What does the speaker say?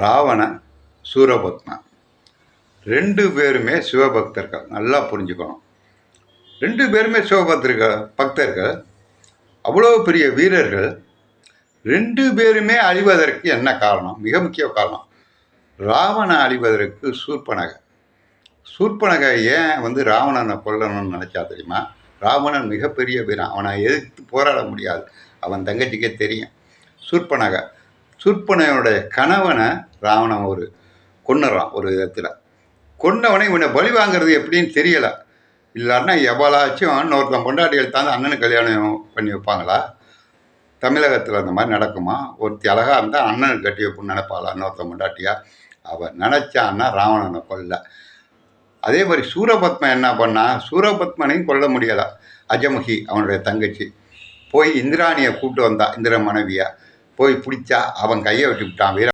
ராவணன், சூரபத்மன் 2 பேருமே சிவபக்தர்கள். நல்லா புரிஞ்சுக்கணும். 2 பேருமே பக்தர்கள். அவ்வளோ பெரிய வீரர்கள். 2 பேருமே அழிவதற்கு என்ன காரணம்? மிக முக்கிய காரணம். ராவணன் அழிவதற்கு சூர்பனகை. சூர்பனகை ஏன் ராவணனை கொல்லணும்னு நினச்சா தெரியுமா? ராவணன் மிகப்பெரிய வீரன். அவனை எதிர்த்து போராட முடியாது. அவன் தங்கச்சிக்கே தெரியும். சூர்பனகையோடைய கணவனை ராவணன் கொன்னுறான் ஒரு விதத்தில். கொன்னவனை இவனை பலி வாங்கிறது எப்படின்னு தெரியலை. இல்லைன்னா எவ்வளாச்சும் இன்னொருத்தன் பொண்டாட்டிகள் தாந்து அண்ணனுக்கு கல்யாணம் பண்ணி வைப்பாங்களா? தமிழகத்தில் அந்த மாதிரி நடக்குமா? ஒருத்தி அழகாக இருந்தால் அண்ணனுக்கு கட்டி வைப்புன்னு நினைப்பாளா இன்னொருத்தன் பொண்டாட்டியா? அவன் நினச்சான்னா ராவணனை கொல்ல. அதே மாதிரி சூரபத்மன் என்ன பண்ணா? சூரபத்மனையும் கொல்ல முடியாதா? அஜமுகி அவனுடைய தங்கச்சி போய் இந்திராணியை கூப்பிட்டு வந்தா. இந்திர மனைவியா போய் பிடிச்சா. அவன் கையை விட்டு விட்டான்.